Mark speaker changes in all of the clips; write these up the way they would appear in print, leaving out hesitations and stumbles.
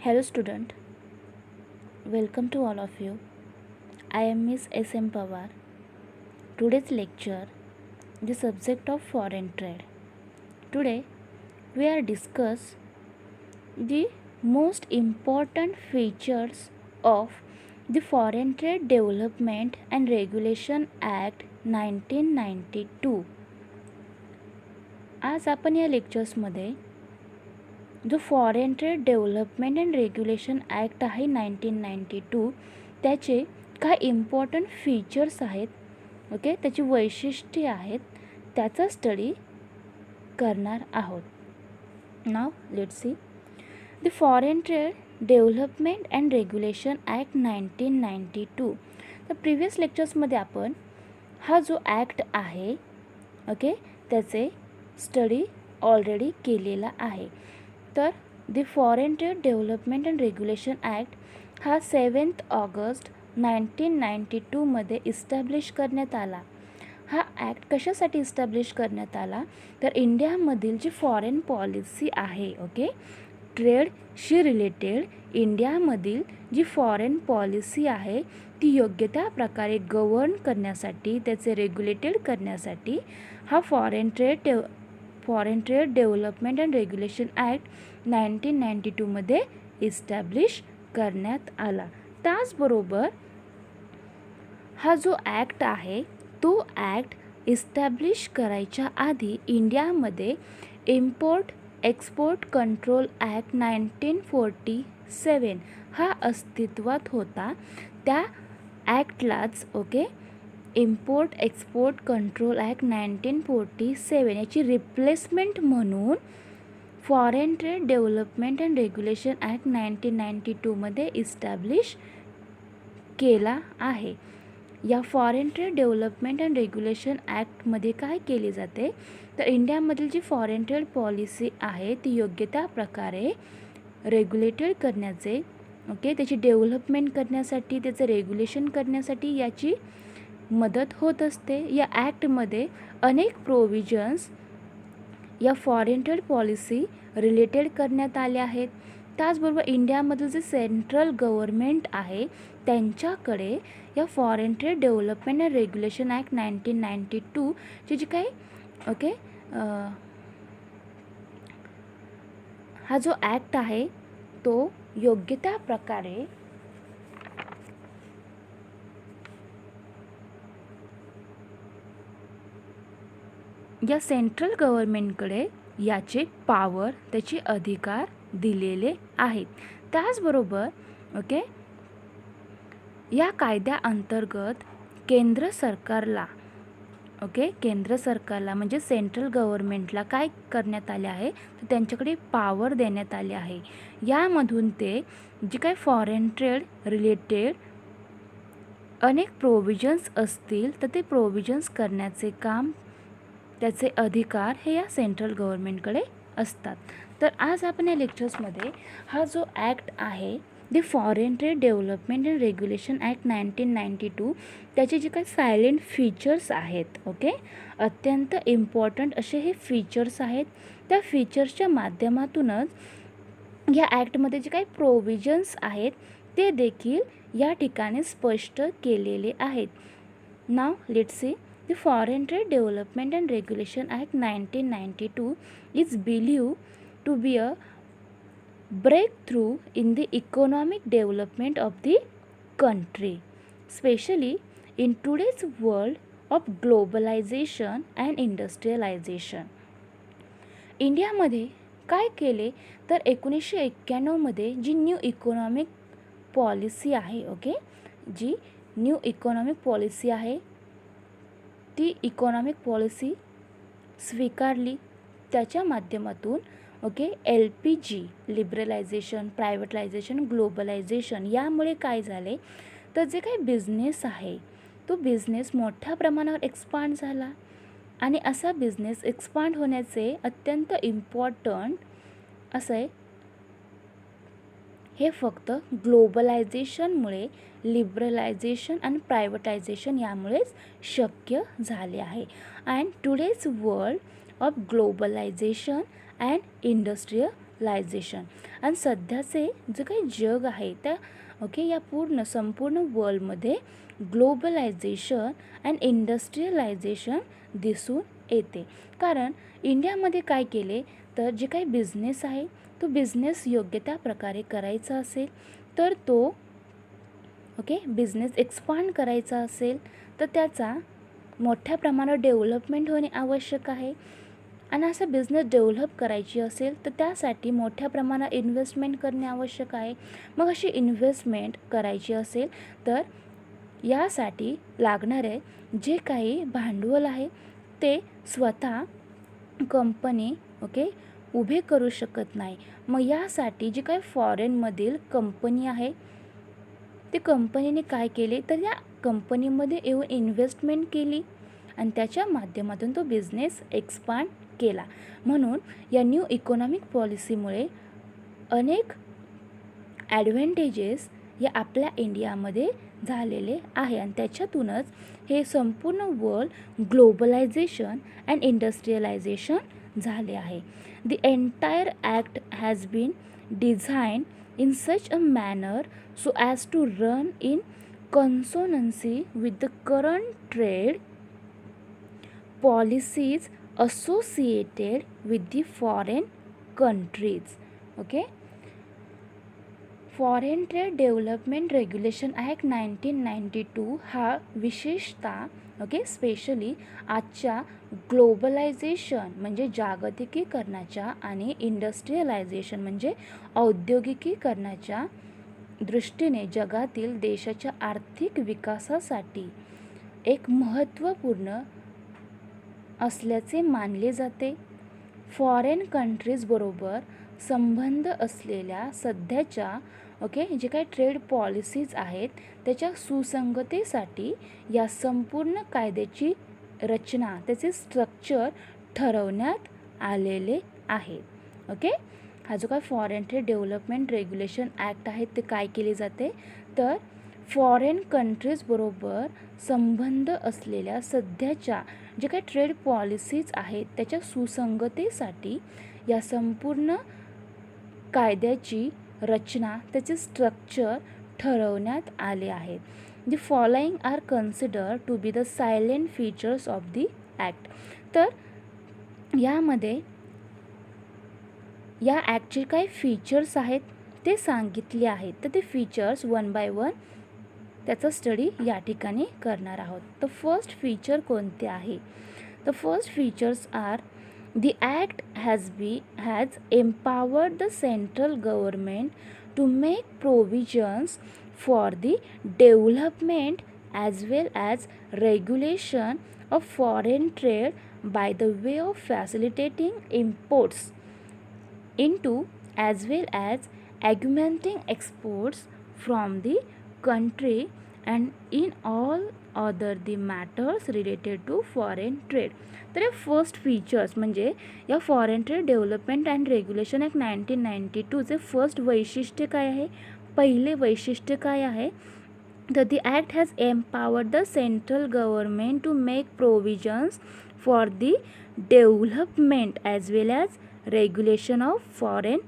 Speaker 1: Hello student, welcome to all of you. I am Miss S.M. Pawar. Today's lecture, the subject of foreign trade. Today we are discuss the most important features of the Foreign Trade Development and Regulation Act 1992. आज आपण या लेक्चर्समध्ये जो foreign trade development and regulation act आहे 1992 त्याचे काय important features आहेत, okay, त्याची वैशिष्ट्ये आहेत, त्याचा स्टडी करणार आहोत. Now let's see the foreign trade development and regulation act 1992. तर प्रिव्हियस लेक्चर्समध्ये आपण हा जो ॲक्ट आहे, ओके, त्याचे स्टडी ऑलरेडी केलेला आहे. तर the foreign trade development and regulation act हा 7 ऑगस्ट 1992 मध्ये इस्टॅब्लिश करण्यात आला. हा ॲक्ट कशासाठी इस्टॅब्लिश करण्यात आला, तर इंडियामधील जी फॉरेन पॉलिसी आहे, ओके, ट्रेडशी रिलेटेड इंडियामधील जी फॉरेन पॉलिसी आहे ती योग्य त्या प्रकारे गव्हर्न करण्यासाठी, त्याचे रेग्युलेटेड करण्यासाठी हा foreign trade development and regulation act 1992 मध्ये इस्टॅब्लिश करण्यात आला. त्याचबरोबर हा जो ॲक्ट आहे तो ॲक्ट इस्टॅब्लिश करायच्या आधी इंडियामध्ये इम्पोर्ट एक्सपोर्ट कंट्रोल ॲक्ट 1947 हा अस्तित्वात होता. त्या ॲक्टलाच, okay, import export control act 1947 याची रिप्लेसमेंट म्हणून foreign trade development and regulation act 1992 मध्ये इस्टॅब्लिश केला आहे. या foreign trade development and regulation ॲक्टमध्ये काय केले जाते, तर इंडियामधील जी फॉरेन ट्रेड पॉलिसी आहे ती योग्य त्या प्रकारे रेग्युलेटेड करण्याचे, ओके, त्याची डेव्हलपमेंट करण्यासाठी, त्याचं रेग्युलेशन करण्यासाठी याची मदत होत असते. या ॲक्टमध्ये अनेक प्रोव्हिजन्स या फॉरेन ट्रेड पॉलिसी रिलेटेड करण्यात आल्या आहेत. त्याचबरोबर इंडियामधील जे सेंट्रल गव्हर्नमेंट आहे त्यांच्याकडे या foreign trade development and regulation act 1992 ची जी काही, ओके, हा जो ॲक्ट आहे तो योग्य त्या प्रकारे या सेंट्रल गव्हर्नमेंटकडे याचे पॉवर, त्याचे अधिकार दिलेले आहेत. त्याचबरोबर, ओके, या कायद्याअंतर्गत केंद्र सरकारला, ओके, केंद्र सरकारला म्हणजे सेंट्रल गव्हर्नमेंटला काय करण्यात आले आहे, तर त्यांच्याकडे पॉवर देण्यात आले आहे. यामधून ते जे काही फॉरेन ट्रेड रिलेटेड अनेक प्रोव्हिजन्स असतील तर ते प्रोव्हिजन्स करण्याचे काम, त्याचे अधिकार हे या सेंट्रल गव्हर्नमेंटकडे असतात. तर आज आपण या लेक्चर्समध्ये हा जो ॲक्ट आहे the foreign trade development and regulation act 1992 त्याचे जे काही सायलेंट फीचर्स आहेत, ओके, अत्यंत इम्पॉर्टंट असे हे फीचर्स आहेत. त्या फीचर्सच्या माध्यमातूनच या ॲक्टमध्ये जे काही प्रोव्हिजन्स आहेत ते देखील या ठिकाणी स्पष्ट केलेले आहेत. Now let's see The Foreign Trade Development and Regulation Act 1992 is believed to be a breakthrough in the economic development of the country, especially in today's world of globalization and industrialization. इंडियामध्ये काय केले तर 1991 मध्ये जी new economic policy आहे, okay, जी new economic policy आहे ती economic policy स्वीकारली. त्याच्या माध्यमातून, okay, LPG liberalisation, privatisation, globalisation यामुळे काय झाले तर जे काही बिझनेस आहे तो बिझनेस मोठ्या प्रमाणावर एक्सपांड झाला. आणि असा बिझनेस एक्सपांड होण्याचे अत्यंत इम्पॉर्टंट असं आहे हे फक्त ग्लोबलायझेशनमुळे, लिबरलायझेशन आणि प्रायव्हेटायझेशन यामुळेच शक्य झाले आहे. And today's world of globalisation and industrial globalisation. आणि सध्याचे जे काही जग आहे त्या या संपूर्ण वर्ल्डमध्ये ग्लोबलायझेशन अँड इंडस्ट्रियलायझेशन दिसून येते. कारण इंडियामध्ये काय केले तर जे काही बिझनेस आहे तो बिझनेस योग्य त्या प्रकारे करायचा असेल तर तो बिझनेस एक्सपांड करायचा असेल तर त्याचा मोठ्या प्रमाणावर डेव्हलपमेंट होणे आवश्यक आहे. आणि असं बिझनेस डेव्हलप करायची असेल तर त्यासाठी मोठ्या प्रमाणात इन्व्हेस्टमेंट करणे आवश्यक आहे. मग अशी इन्व्हेस्टमेंट करायची असेल तर यासाठी लागणारे जे काही भांडवल आहे ते स्वतः कंपनी उभे करू शकत नाही. मग यासाठी जी काही फॉरेनमधील कंपनी आहे ते कंपनीने काय केले तर या कंपनीमध्ये येऊन इन्व्हेस्टमेंट केली आणि त्याच्या माध्यमातून तो बिझनेस एक्सपांड केला. म्हणून या न्यू इकॉनॉमिक पॉलिसीमुळे अनेक ॲडव्हान्टेजेस या आपल्या इंडियामध्ये झालेले आहे आणि त्याच्यातूनच हे संपूर्ण वर्ल्ड ग्लोबलायझेशन अँड इंडस्ट्रियलायझेशन झाले आहे. The entire act has been design in such a manner so as to run in consonancy with the current trade policies associated with the foreign countries. Foreign trade development regulation act 1992 हा विशेषतः specially आजच्या globalisation म्हणजे जागतिकीकरणाच्या आणि industrialisation म्हणजे औद्योगिकीकरणाच्या दृष्टीने जगातील देशाच्या आर्थिक विकासासाठी एक महत्त्वपूर्ण असल्याचे मानले जाते. फॉरेन कंट्रीजबरोबर संबंध असलेल्या सध्याच्या जे काही ट्रेड पॉलिसीज आहेत त्याच्या सुसंगतेसाठी या संपूर्ण कायद्याची रचना त्याचे स्ट्रक्चर ठरवण्यात आलेले आहे. हा जो काय foreign trade development regulation act आहे ते काय केले जाते तर फॉरेन कंट्रीजबरोबर संबंध असलेल्या सध्याच्या जे काही ट्रेड पॉलिसीज आहेत त्याच्या सुसंगतेसाठी या संपूर्ण कायद्याची रचना त्याचे स्ट्रक्चर ठरवण्यात आले आहेत. The following are consider to be the salient features of the act. तर यामध्ये या ॲक्टचे काही फीचर्स आहेत ते सांगितले आहेत. तर ते फीचर्स वन बाय वन त्याचा स्टडी या ठिकाणी करणार आहोत. तर फर्स्ट फीचर कोणते आहे? The first features are the act has empowered the central government to make provisions for the development as well as regulation of foreign trade by the way of facilitating imports into as well as augmenting exports from the country and in all other the matters related to foreign trade. तर हे first features म्हणजे या foreign trade development and regulation act 1992चे first वैशिष्ट्य काय आहे? पहिले वैशिष्ट्य काय आहे तर the act has empowered the central government to make provisions for the development as well as regulation of foreign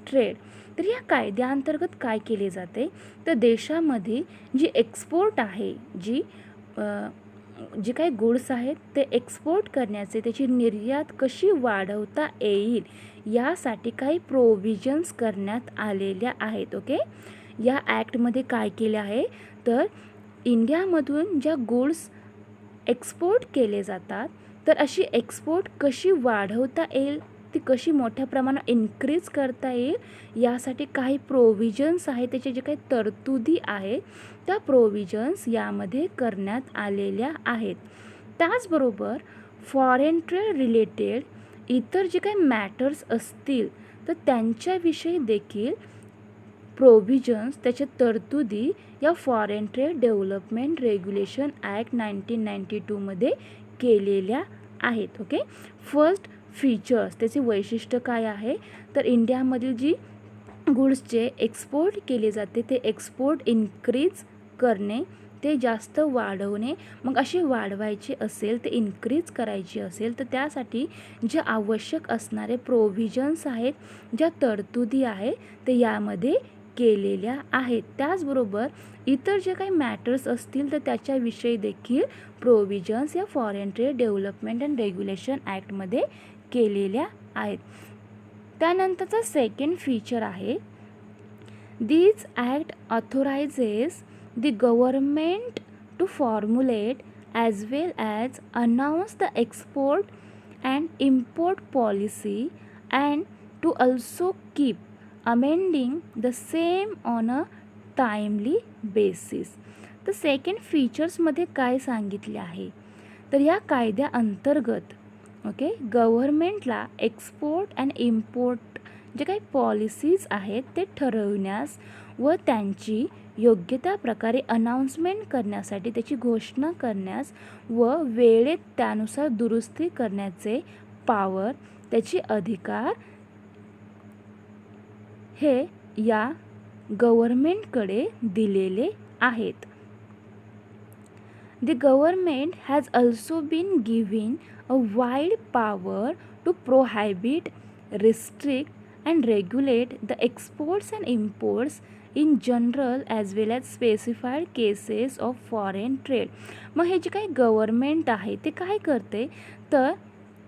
Speaker 1: trade. तर या कायद्याअंतर्गत काय केले जाते तर देशामध्ये जी एक्सपोर्ट आहे जे काही गुड्स आहेत ते एक्सपोर्ट करण्याचे त्याची निर्यात कशी वाढवता येईल यासाठी काही प्रोव्हिजन्स करण्यात आलेल्या आहेत. या ॲक्टमध्ये काय केले आहे तर इंडियामधून ज्या गुड्स एक्सपोर्ट केले जातात तर अशी एक्सपोर्ट कशी वाढवता येईल ती कशी मोठ्या प्रमाणात इन्क्रीज करता येईल यासाठी काही प्रोव्हिजन्स आहेत त्याचे जे काही तरतुदी आहेत त्या प्रोव्हिजन्स यामध्ये करण्यात आलेल्या आहेत. त्याचबरोबर फॉरेन ट्रेड रिलेटेड इतर जे काही मॅटर्स असतील तर त्यांच्याविषयी देखील प्रोव्हिजन्स त्याच्या तरतुदी या foreign trade development regulation act 1992मध्ये केलेल्या आहेत. फर्स्ट फीचर्स त्याचे वैशिष्ट्य काय आहे तर इंडियामधील जी गुड्सचे एक्सपोर्ट केले जाते ते एक्सपोर्ट इन्क्रीज करणे ते जास्त वाढवणे, मग अशी वाढवायची असेल, ते इन्क्रीज करायची असेल, तर त्यासाठी जे आवश्यक असणारे प्रोव्हिजन्स आहेत, ज्या तरतुदी आहे ते यामध्ये केलेल्या आहेत. त्याचबरोबर इतर जे काही मॅटर्स असतील तर त्याच्याविषयी देखील प्रोव्हिजन्स या foreign trade development and regulation ॲक्टमध्ये केलेल्या आहेत. त्यानंतरचा सेकंड फीचर आहे, this act authorises the government to formulate as well as announce the export and import policy and to also keep amending the same on a timely basis. तर second फीचर्समध्ये काय सांगितले आहे, तर या कायद्याअंतर्गत गव्हर्नमेंटला एक्सपोर्ट अँड इम्पोर्ट जे काही policies आहेत ते ठरवण्यास व त्यांची योग्य त्या प्रकारे अनाउन्समेंट करण्यासाठी, त्याची घोषणा करण्यास व वेळेत त्यानुसार दुरुस्ती करण्याचे पावर, त्याचे अधिकार हे या गव्हर्नमेंटकडे दिलेले आहेत. The government has also been given a wide power to prohibit, restrict and regulate the exports and imports in general as well as specified cases of foreign trade. मग हे जे काही गव्हर्नमेंट आहे ते काय करते, तर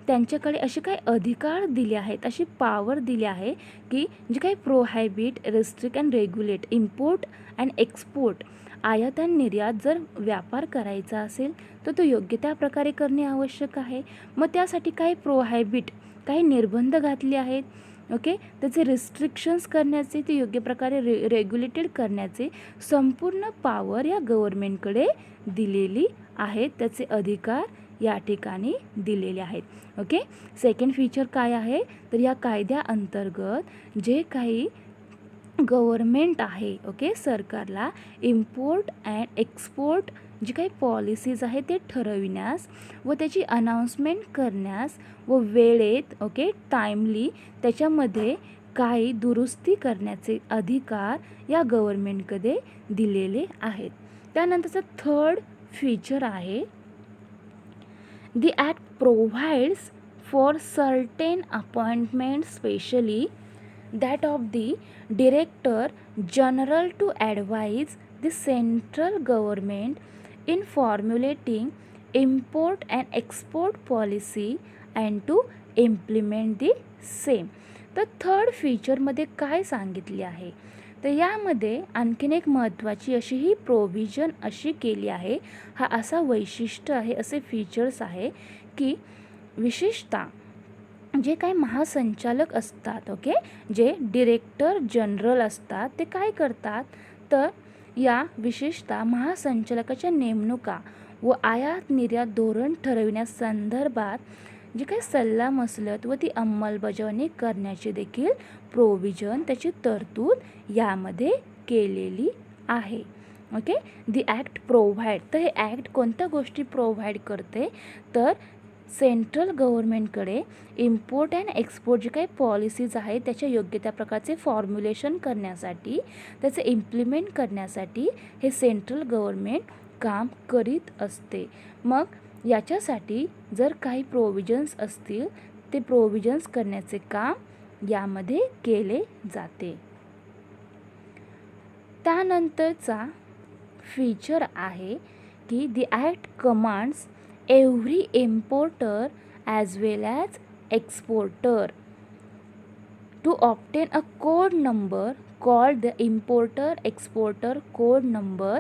Speaker 1: त्यांच्याकडे असे काही अधिकार दिले आहेत, अशी पॉवर दिली आहे की जे काही prohibit, restrict and regulate, import and export, आयात आणि निर्यात जर व्यापार करायचा असेल तर तो योग्य त्या प्रकारे करणे आवश्यक आहे. मग त्यासाठी काही प्रोहायबिट, काही निर्बंध घातले आहेत. त्याचे रिस्ट्रिक्शन्स करण्याचे, ते योग्य प्रकारे रेग्युलेटेड करण्याचे संपूर्ण पॉवर या गव्हर्नमेंटकडे दिलेली आहेत. त्याचे अधिकार या ठिकाणी दिलेले आहेत. सेकंड फीचर काय आहे, तर या कायद्याअंतर्गत जे काही गव्हर्नमेंट आहे सरकारला इम्पोर्ट अँड एक्सपोर्ट जी काही पॉलिसीज आहे ते ठरविण्यास व त्याची अनाउन्समेंट करण्यास व वेळेत टाईमली त्याच्यामध्ये काही दुरुस्ती करण्याचे अधिकार या गव्हर्नमेंटकडे दिलेले आहेत. त्यानंतरचं थर्ड फीचर आहे, The Act provides for certain appointments, specially that of the Director General, to advise the central government in formulating import and export policy and to implement the same. तर थर्ड फीचरमध्ये काय सांगितले आहे, तर यामध्ये आणखीन एक महत्त्वाची अशी ही प्रोव्हिजन अशी केली आहे, हा असा वैशिष्ट्य आहे, असे फीचर्स आहे की विशेषतः जे काही महासंचालक असतात जे डिरेक्टर जनरल असतात, ते काय करतात, तर या विशेषतः महासंचालकाच्या नेमणुका व आयात निर्यात धोरण ठरविण्यासंदर्भात जे काही सल्लामसलत व ती अंमलबजावणी करण्याची देखील प्रोव्हिजन, त्याची तरतूद यामध्ये केलेली आहे. दी ॲक्ट प्रोव्हाइड, तर हे ॲक्ट कोणत्या गोष्टी प्रोव्हाइड करते, तर सेंट्रल गव्हर्नमेंटकडे इम्पोर्ट अँड एक्सपोर्ट जे काही पॉलिसीज आहेत त्याच्या योग्य त्या प्रकारचे फॉर्म्युलेशन करण्यासाठी, त्याचे इम्प्लिमेंट करण्यासाठी हे सेंट्रल गव्हर्नमेंट काम करीत असते. मग याच्यासाठी जर काही प्रोव्हिजन्स असतील, ते प्रोव्हिजन्स करण्याचे काम यामध्ये केले जाते. त्यानंतरचा फीचर आहे की the act commands every importer as well as exporter to obtain a code number called the importer exporter code number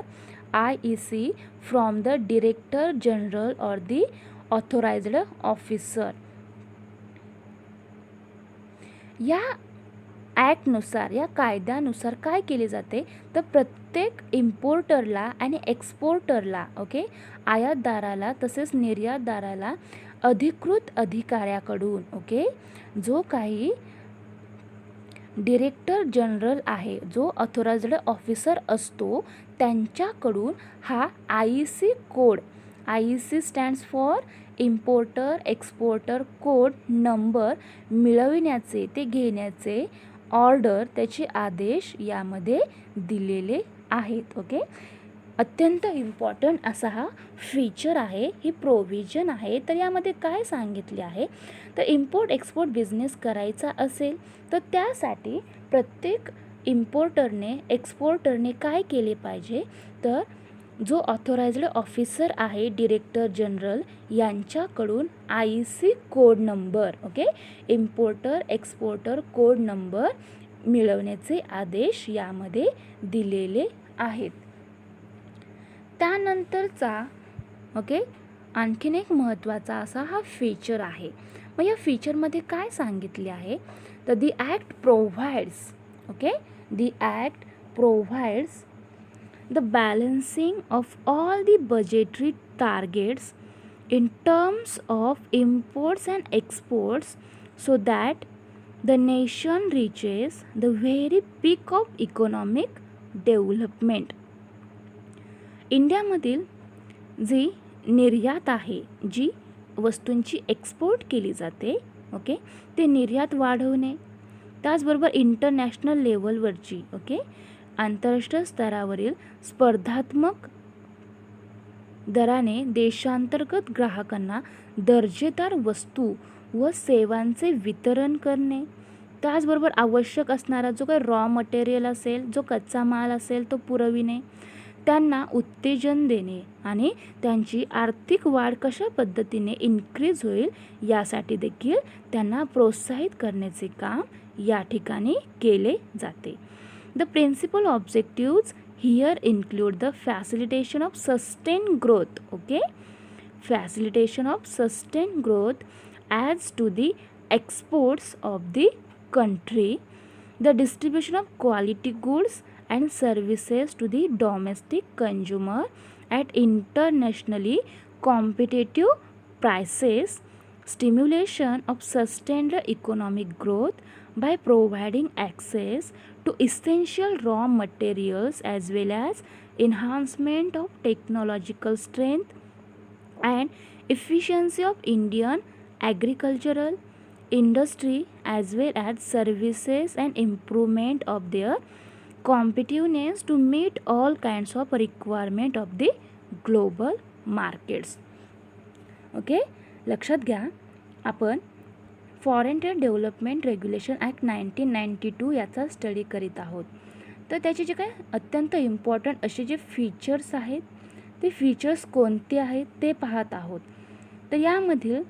Speaker 1: IEC from the Director General or the Authorized Officer. या ॲक्टनुसार, या कायद्यानुसार काय केले जाते, तर प्रत्येक इम्पोर्टरला आणि एक्सपोर्टरला आयातदाराला तसेच निर्यातदाराला अधिकृत अधिकाऱ्याकडून जो काही डिरेक्टर जनरल आहे, जो ऑथोराइज्ड ऑफिसर असतो, त्यांच्याकडून हा IEC code, IEC stands for importer exporter code number मिळविण्याचे, ते घेण्याचे ऑर्डर, त्याचे आदेश यामध्ये दिलेले आहेत. अत्यंत इम्पॉर्टंट असा हा फीचर आहे, ही प्रोव्हिजन आहे. तर यामध्ये काय सांगितले आहे, तर इम्पोर्ट एक्सपोर्ट बिझनेस करायचा असेल तर त्यासाठी प्रत्येक इम्पोर्टरने एक्सपोर्टरने काय केले पाहिजे, तर जो ऑथोराइज्ड ऑफिसर आहे डिरेक्टर जनरल यांच्याकडून IC code number, okay, importer exporter code number मिळवण्याचे आदेश यामध्ये दिलेले आहेत. त्यानंतरचा ओके आणखीन एक महत्त्वाचा असा हा फीचर आहे. मग या फीचरमध्ये काय सांगितले आहे, तर the act provides, okay, the act provides the balancing of all the budgetary targets in terms of imports and exports so that the nation reaches the very peak of economic development. इंडियामधील जी निर्यात आहे, जी वस्तूंची export केली जाते, okay, ते निर्यात वाढवणे, त्याचबरोबर इंटरनॅशनल लेवलवरची, ओके, आंतरराष्ट्रीय स्तरावरील स्पर्धात्मक दराने देशांतर्गत ग्राहकांना दर्जेदार वस्तू व सेवांचे वितरण करणे, त्याचबरोबर आवश्यक असणारा जो काही रॉ मटेरियल असेल, जो कच्चा माल असेल तो पुरविणे, त्यांना उत्तेजन देणे आणि त्यांची आर्थिक वाढ कशा पद्धतीने इन्क्रीज होईल यासाठी देखील त्यांना प्रोत्साहित करण्याचे काम या ठिकाणी केले जाते. The principal objectives here include the facilitation of sustained growth, okay, facilitation of sustained growth adds to the exports of the country, the distribution of quality goods and services to the domestic consumer at internationally competitive prices, stimulation of sustained economic growth by providing access to essential raw materials as well as enhancement of technological strength and efficiency of Indian agricultural industry as well as services and improvement of their competitiveness to meet all kinds of requirement of the global markets. Okay, लक्षात घ्या, आपण foreign trade development regulation act 1992 याचा study करीत आहोत. तर त्याचे जे काय अत्यंत इम्पॉर्टंट असे जे फीचर्स आहेत, ते फीचर्स कोणते आहेत ते पाहत आहोत. तर यामधील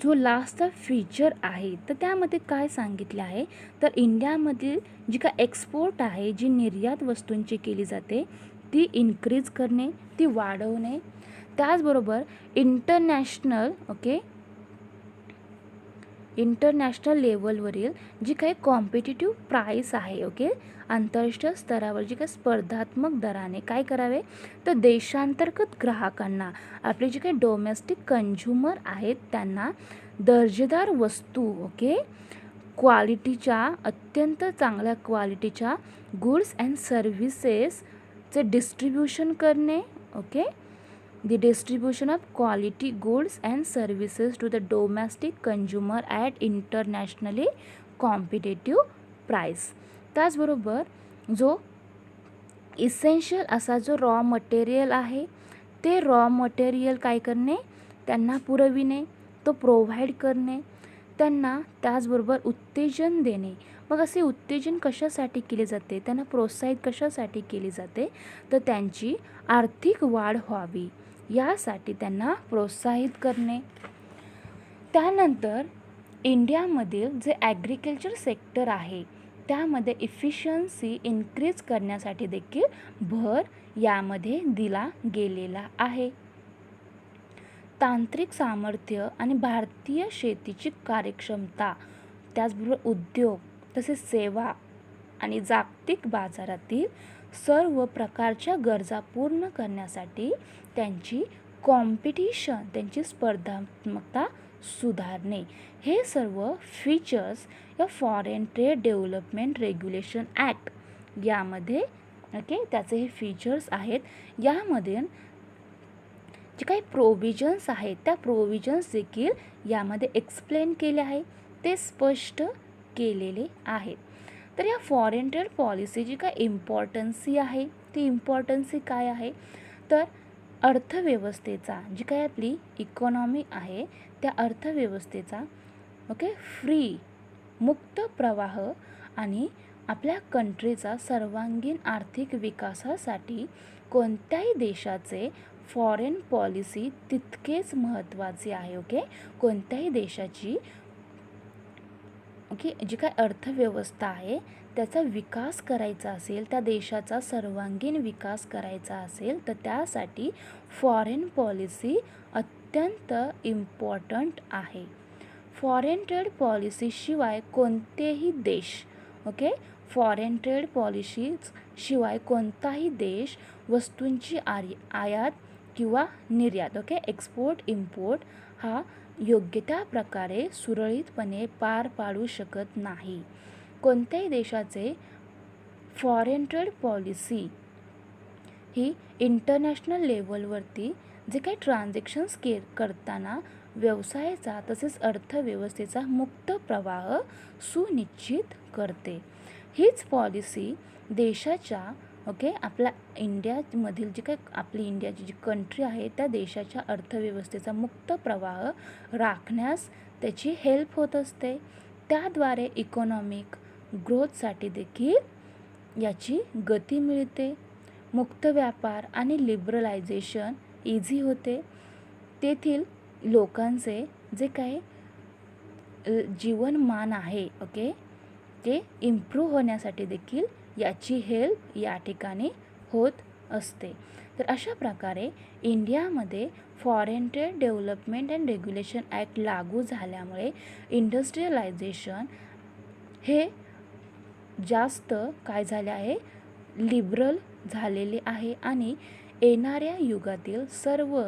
Speaker 1: जो लास्टचा फीचर आहे, तर त्यामध्ये काय सांगितले आहे, तर इंडियामधील जी काय एक्सपोर्ट आहे, जी निर्यात वस्तूंची केली जाते ती इन्क्रीज करणे, ती वाढवणे, त्याचबरोबर इंटरनॅशनल लेवलवरील जी काही कॉम्पिटिटिव्ह प्राईस आहे, ओके, आंतरराष्ट्रीय स्तरावर जी काही स्पर्धात्मक दराने काय करावे, तर देशांतर्गत ग्राहकांना, आपले जे काही डोमेस्टिक कंझ्युमर आहेत त्यांना दर्जेदार वस्तू, ओके, क्वालिटीच्या, अत्यंत चांगल्या क्वालिटीच्या गुड्स अँड सर्व्हिसेसचे डिस्ट्रीब्युशन करणे, okay, the distribution of quality goods and services to the domestic consumer at internationally competitive price. त्याचबरोबर जो इसेन्शियल असा जो रॉ मटेरियल आहे, ते रॉ मटेरियल काय करणे, त्यांना पुरविणे, तो प्रोव्हाइड करणे, त्यांना त्याचबरोबर उत्तेजन देणे. मग असे उत्तेजन कशासाठी केले जाते, त्यांना प्रोत्साहित कशासाठी केली जाते, तर त्यांची आर्थिक वाढ व्हावी यासाठी त्यांना प्रोत्साहित करणे. त्यानंतर इंडियामधील जे ॲग्रिकल्चर सेक्टर आहे त्यामध्ये इफिशियन्सी इन्क्रीज करण्यासाठी देखील भर यामध्ये दिला गेलेला आहे. तांत्रिक सामर्थ्य आणि भारतीय शेतीची कार्यक्षमता, त्याचबरोबर उद्योग तसेच सेवा आणि जागतिक बाजारातील सर्व प्रकारच्या गरजा पूर्ण करण्यासाठी त्यांची कॉम्पिटिशन, त्यांची स्पर्धात्मकता सुधारणे, हे सर्व फीचर्स या foreign trade development regulation act यामध्ये, ओके, त्याचे हे फीचर्स आहेत. यामध्ये जे काही प्रोव्हिजन्स आहेत त्या प्रोव्हिजन्स देखील यामध्ये एक्सप्लेन केले आहे, ते स्पष्ट केलेले आहेत. तर या फॉरेन ट्रेड पॉलिसी जी काय इम्पॉर्टन्सी आहे ती इम्पॉर्टन्सी काय आहे, तर अर्थव्यवस्थेचा, जी काय आपली इकॉनॉमी आहे त्या अर्थव्यवस्थेचा फ्री मुक्त प्रवाह आणि आपल्या कंट्रीचा सर्वांगीण आर्थिक विकासासाठी कोणत्याही देशाचे फॉरेन पॉलिसी तितकेच महत्त्वाचे आहे. कोणत्याही देशाची जी काय अर्थव्यवस्था आहे त्याचा विकास करायचा असेल, त्या देशाचा सर्वांगीण विकास करायचा असेल, तर त्यासाठी फॉरेन पॉलिसी अत्यंत इम्पॉर्टंट आहे. फॉरेन ट्रेड पॉलिसीशिवाय कोणतेही देश फॉरेन ट्रेड पॉलिसीज शिवाय कोणताही देश वस्तूंची आयात किंवा निर्यात एक्सपोर्ट इम्पोर्ट हा योग्य त्या प्रकारे सुरळीतपणे पार पाडू शकत नाही. कोणत्याही देशाचे फॉरेन ट्रेड पॉलिसी ही इंटरनॅशनल लेवलवरती जे काही ट्रान्झॅक्शन्स करताना व्यवसायाचा तसेच अर्थव्यवस्थेचा मुक्त प्रवाह सुनिश्चित करते. हीच पॉलिसी देशाच्या आपल्या इंडियामधील जी काही आपली इंडियाची जी कंट्री आहे त्या देशाच्या अर्थव्यवस्थेचा मुक्त प्रवाह राखण्यास त्याची हेल्प होत असते. त्याद्वारे इकॉनॉमिक ग्रोथसाठी देखील याची गती मिळते. मुक्त व्यापार आणि लिबरलायझेशन इझी होते. तेथील लोकांचे जे काही जीवनमान आहे ते इम्प्रूव्ह होण्यासाठी देखील याची हेल्प या ठिकाणी होत असते. तर अशा प्रकारे इंडियामध्ये foreign trade development and regulation act लागू झाल्यामुळे इंडस्ट्रियलायझेशन हे जास्त काय झाले आहे, लिबरल झालेले आहे आणि येणाऱ्या युगातील सर्व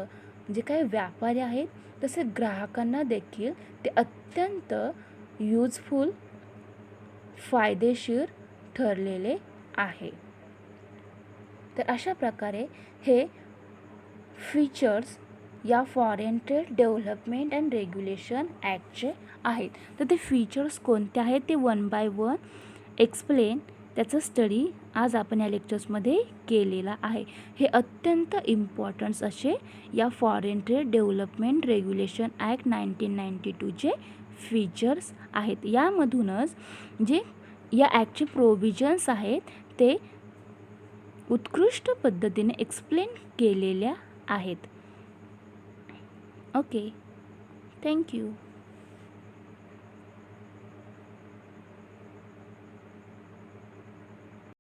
Speaker 1: जे काही व्यापारी आहेत तसे ग्राहकांना देखील ते अत्यंत यूजफुल फायदेशीर ठरलेले आहे. तर अशा प्रकारे हे फीचर्स या foreign trade development and regulation ॲक्टचे आहेत. तर ते फीचर्स कोणते आहेत ते वन बाय वन एक्सप्लेन त्याचं स्टडी आज आपण या लेक्चर्समध्ये केलेला आहे. हे अत्यंत इम्पॉर्टंट्स असे या foreign trade development regulation act 1992चे फीचर्स आहेत. यामधूनच जे या ॲक्टचे प्रोव्हिजन्स आहेत ते उत्कृष्ट पद्धतीने एक्सप्लेन केलेल्या आहेत. थँक्यू.